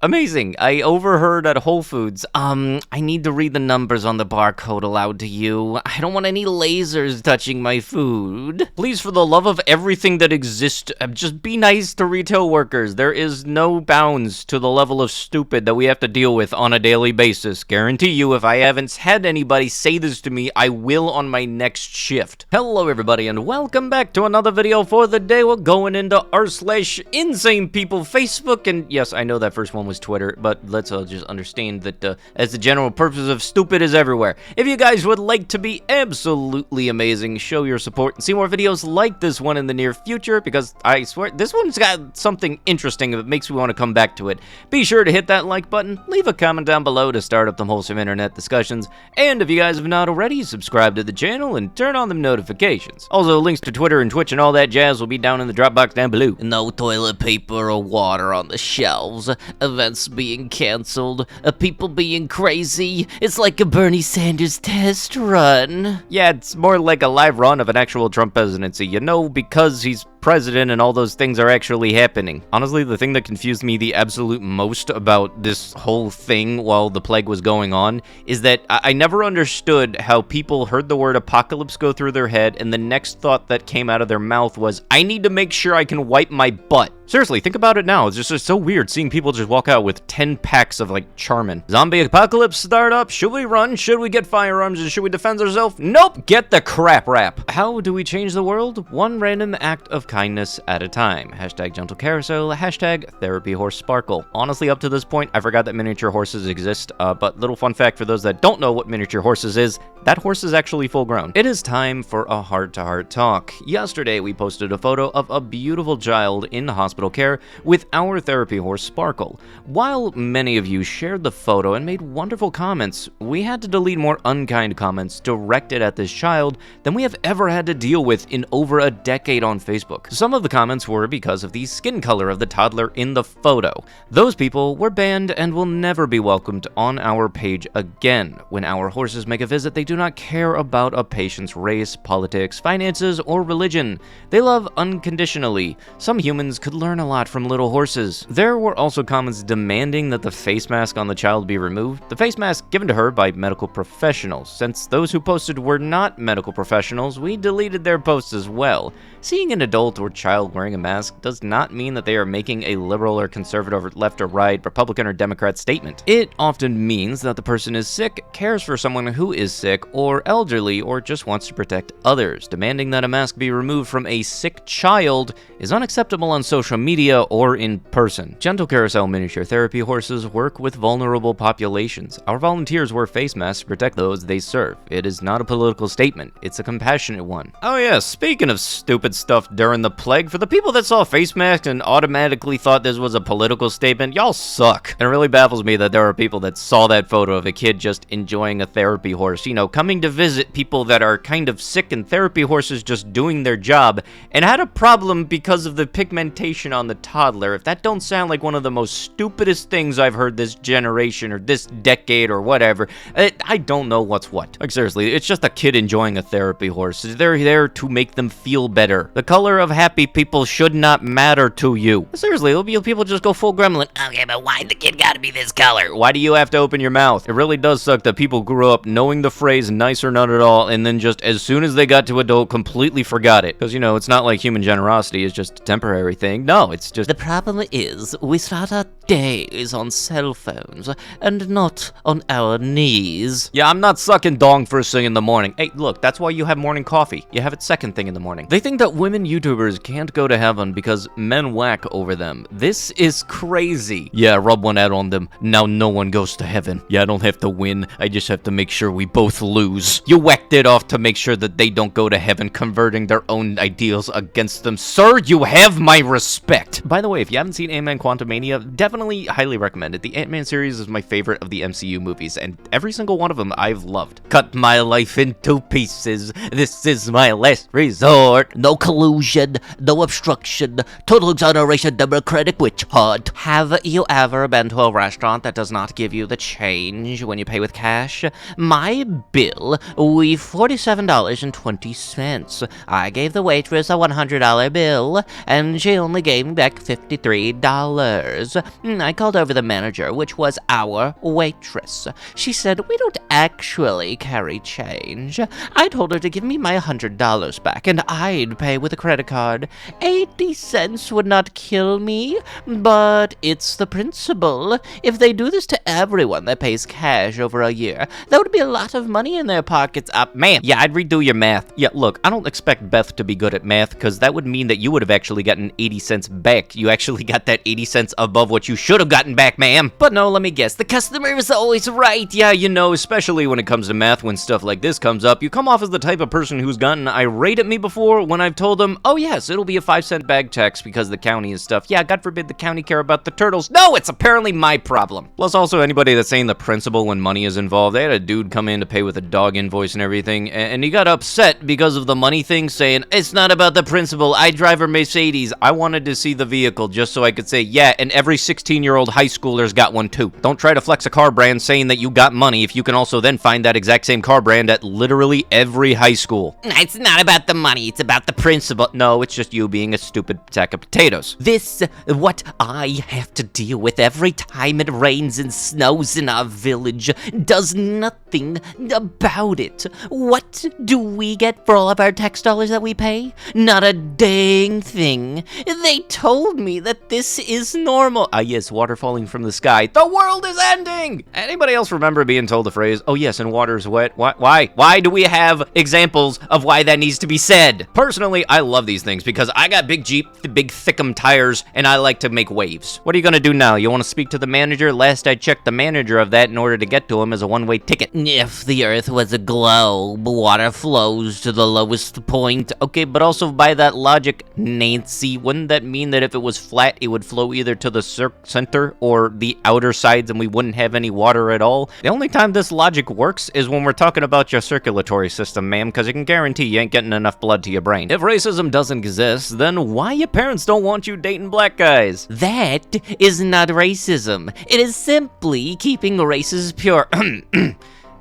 Amazing. I overheard at Whole Foods. I need to read the numbers on the barcode aloud to you. I don't want any lasers touching my food. Please, for the love of everything that exists, just be nice to retail workers. There is no bounds to the level of stupid that we have to deal with on a daily basis. Guarantee you, if I haven't had anybody say this to me, I will on my next shift. Hello, everybody, and welcome back to another video for the day. We're going into r/InsanePeople Facebook, and yes, I know that first one was Twitter, but let's all just understand that as the general purpose of stupid is everywhere. If you guys would like to be absolutely amazing, show your support and see more videos like this one in the near future, because I swear this one's got something interesting that makes me want to come back to it. Be sure to hit that like button, leave a comment down below to start up them wholesome internet discussions, and if you guys have not already, subscribe to the channel and turn on them notifications. Also, links to Twitter and Twitch and all that jazz will be down in the drop box down below. No toilet paper or water on the shelves, events being canceled, people being crazy. It's like a Bernie Sanders test run. Yeah, it's more like a live run of an actual Trump presidency, you know, because he's president and all those things are actually happening. Honestly, the thing that confused me the absolute most about this whole thing while the plague was going on is that I never understood how people heard the word apocalypse go through their head and the next thought that came out of their mouth was, I need to make sure I can wipe my butt. Seriously, think about it now. It's just so weird seeing people just walk out with 10 packs of, like, Charmin. Zombie apocalypse start up. Should we run? Should we get firearms? And should we defend ourselves? Nope! Get the crap wrap. How do we change the world? One random act of kindness at a time. Hashtag gentle carousel. Hashtag therapy horse sparkle. Honestly, up to this point, I forgot that miniature horses exist. But little fun fact for those that don't know what miniature horses is, that horse is actually full grown. It is time for a heart-to-heart talk. Yesterday, we posted a photo of a beautiful child in hospital care with our therapy horse Sparkle. While many of you shared the photo and made wonderful comments, we had to delete more unkind comments directed at this child than we have ever had to deal with in over a decade on Facebook. Some of the comments were because of the skin color of the toddler in the photo. Those people were banned and will never be welcomed on our page again. When our horses make a visit, they do not care about a patient's race, politics, finances, or religion. They love unconditionally. Some humans could learn a lot from little horses. There were also comments demanding that the face mask on the child be removed. The face mask given to her by medical professionals. Since those who posted were not medical professionals, we deleted their posts as well. Seeing an adult or child wearing a mask does not mean that they are making a liberal or conservative or left or right, Republican or Democrat statement. It often means that the person is sick, cares for someone who is sick, or elderly, or just wants to protect others. Demanding that a mask be removed from a sick child is unacceptable on social media or in person. Gentle Carousel Miniature Therapy Horses work with vulnerable populations. Our volunteers wear face masks to protect those they serve. It is not a political statement, it's a compassionate one. Oh yeah, speaking of stupid stuff during the plague, for the people that saw face masks and automatically thought this was a political statement, y'all suck. It really baffles me that there are people that saw that photo of a kid just enjoying a therapy horse, you know, coming to visit people that are kind of sick and therapy horses just doing their job, and had a problem because of the pigmentation on the toddler. If that don't sound like one of the most stupidest things I've heard this generation or this decade or whatever, I don't know what's what. Like seriously, it's just a kid enjoying a therapy horse. They're there to make them feel better. The color of happy people should not matter to you. Seriously, people just go full gremlin. Okay, but why the kid gotta be this color? Why do you have to open your mouth? It really does suck that people grew up knowing the phrase nice or not at all, and then just as soon as they got to adult, completely forgot it. Because, you know, it's not like human generosity is just a temporary thing. No, it's just... The problem is, we start our days on cell phones, and not on our knees. Yeah, I'm not sucking dong first thing in the morning. Hey, look, that's why you have morning coffee. You have it second thing in the morning. They think that women YouTubers can't go to heaven because men whack over them. This is crazy. Yeah, rub one out on them. Now no one goes to heaven. Yeah, I don't have to win. I just have to make sure we both lose. You whacked it off to make sure that they don't go to heaven, converting their own ideals against them. Sir, you have my respect. By the way, if you haven't seen Ant-Man Quantumania, definitely highly recommend it. The Ant-Man series is my favorite of the MCU movies, and every single one of them I've loved. Cut my life into pieces. This is my last resort. No collusion. violation, no obstruction, total exoneration, Democratic witch hunt. Have you ever been to a restaurant that does not give you the change when you pay with cash? My bill, we $47.20. I gave the waitress a $100 bill, and she only gave me back $53. I called over the manager, which was our waitress. She said, we don't actually carry change. I told her to give me my $100 back, and I'd pay with a credit card. 80 cents would not kill me, but it's the principle. If they do this to everyone that pays cash over a year, that would be a lot of money in their pockets. Man, yeah, I'd redo your math. Yeah, look, I don't expect Beth to be good at math, because that would mean that you would have actually gotten 80 cents back. You actually got that 80 cents above what you should have gotten back, ma'am. But no, let me guess. The customer is always right. Yeah, you know, especially when it comes to math, when stuff like this comes up, you come off as the type of person who's gotten irate at me before when I've told them, oh yes, it'll be a 5-cent bag tax because the county is stuff. Yeah, God forbid the county care about the turtles. No, it's apparently my problem. Plus, also, anybody that's saying the principle when money is involved, they had a dude come in to pay with a dog invoice and everything, and he got upset because of the money thing, saying, it's not about the principle, I drive a Mercedes. I wanted to see the vehicle just so I could say, yeah, and every 16-year-old high schooler's got one too. Don't try to flex a car brand saying that you got money if you can also then find that exact same car brand at literally every high school. It's not about the money, it's about the principle. No, it's just you being a stupid sack of potatoes. This, what I have to deal with every time it rains and snows in our village, does nothing about it. What do we get for all of our tax dollars that we pay? Not a dang thing. They told me that this is normal. Yes, water falling from the sky. The world is ending! Anybody else remember being told the phrase, oh yes, and water's wet? Why? Why do we have examples of why that needs to be said? Personally, I love these things because I got big Jeep, big thickum tires, and I like to make waves. What are you gonna do now? You wanna speak to the manager? Last I checked, the manager of that in order to get to him is a one-way ticket. If the earth was a globe, water flows to the lowest point. Okay, but also by that logic, Nancy, wouldn't that mean that if it was flat, it would flow either to the center or the outer sides and we wouldn't have any water at all? The only time this logic works is when we're talking about your circulatory system, ma'am, because I can guarantee you ain't getting enough blood to your brain. If racism doesn't exist, then why your parents don't want you dating black guys? That is not racism. It is simply keeping races pure.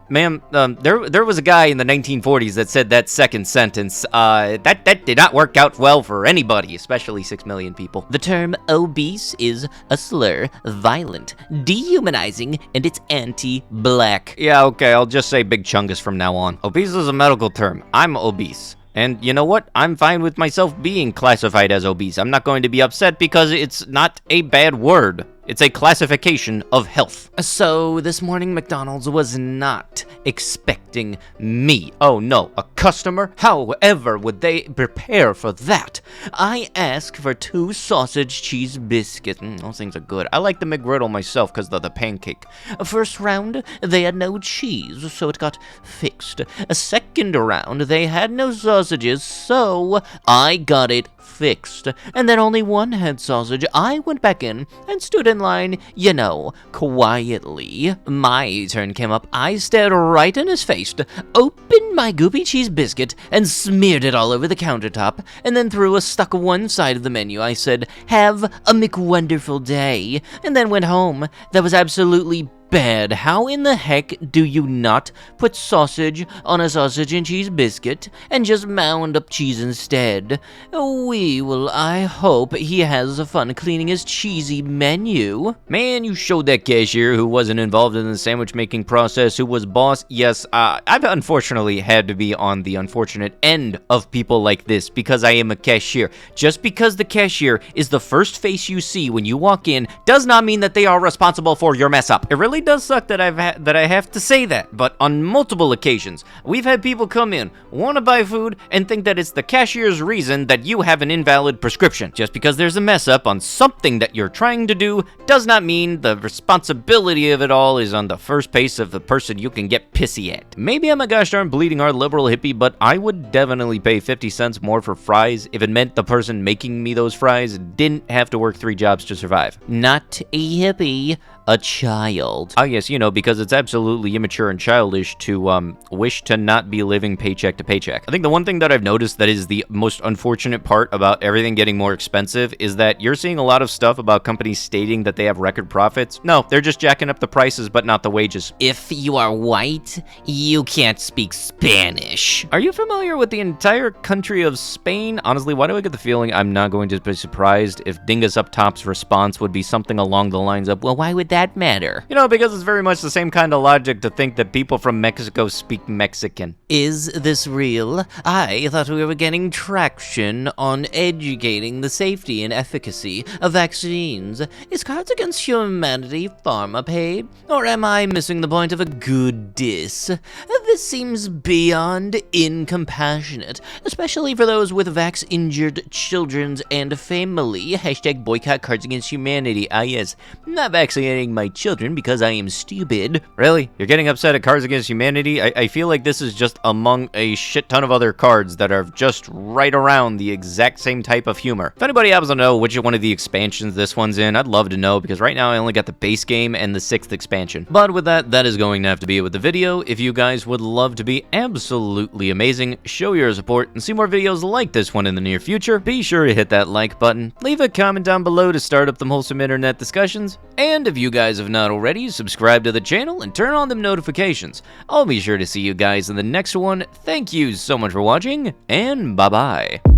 Ma'am, there was a guy in the 1940s that said that second sentence. That did not work out well for anybody, especially 6 million people. The term obese is a slur, violent, dehumanizing, and it's anti-black. Yeah, okay, I'll just say big chungus from now on. Obese is a medical term. I'm obese. And you know what? I'm fine with myself being classified as obese. I'm not going to be upset because it's not a bad word. It's a classification of health. So this morning McDonald's was not expecting me. Oh no, a customer? However would they prepare for that? I asked for 2 sausage cheese biscuits. Those things are good. I like the McGriddle myself because of the pancake. First round, they had no cheese, so it got fixed. A second round, they had no sausages, so I got it fixed. And then only one had sausage. I went back in and stood in line, you know, quietly. My turn came up. I stared right in his face, opened my goopy cheese biscuit, and smeared it all over the countertop, and then threw a stuck one side of the menu. I said, have a McWonderful day, and then went home. That was absolutely bad. How in the heck do you not put sausage on a sausage and cheese biscuit and just mound up cheese instead? Well, I hope he has fun cleaning his cheesy menu. Man, you showed that cashier who wasn't involved in the sandwich making process, who was boss. Yes, I've unfortunately had to be on the unfortunate end of people like this because I am a cashier. Just because the cashier is the first face you see when you walk in does not mean that they are responsible for your mess up. It really does suck that I have to say that, but on multiple occasions, we've had people come in, want to buy food, and think that it's the cashier's reason that you have an invalid prescription. Just because there's a mess up on something that you're trying to do does not mean the responsibility of it all is on the first pace of the person you can get pissy at. Maybe I'm a gosh darn bleeding heart liberal hippie, but I would definitely pay 50 cents more for fries if it meant the person making me those fries didn't have to work 3 jobs to survive. Not a hippie, a child. child. Ah, yes, you know, because it's absolutely immature and childish to, wish to not be living paycheck to paycheck. I think the one thing that I've noticed that is the most unfortunate part about everything getting more expensive is that you're seeing a lot of stuff about companies stating that they have record profits. No, they're just jacking up the prices, but not the wages. If you are white, you can't speak Spanish. Are you familiar with the entire country of Spain? Honestly, why do I get the feeling I'm not going to be surprised if Dingus Up Top's response would be something along the lines of, Well, why would that matter? you know, because it's very much the same kind of logic to think that people from Mexico speak Mexican. Is this real? I thought we were getting traction on educating the safety and efficacy of vaccines. Is Cards Against Humanity pharma paid? Or am I missing the point of a good diss? This seems beyond incompassionate, especially for those with vax-injured children and family. Hashtag boycott Cards Against Humanity. Ah yes, not vaccinating my children because I am stupid. Really? You're getting upset at Cards Against Humanity? I feel like this is just among a shit ton of other cards that are just right around the exact same type of humor. If anybody happens to know which one of the expansions this one's in, I'd love to know, because right now I only got the base game and the 6th expansion. But with that, that is going to have to be it with the video. If you guys would love to be absolutely amazing, show your support, and see more videos like this one in the near future, be sure to hit that like button, leave a comment down below to start up them wholesome internet discussions, and if you guys have not already, subscribe to the channel and turn on them notifications. I'll be sure to see you guys in the next one. Thank you so much for watching, and bye-bye.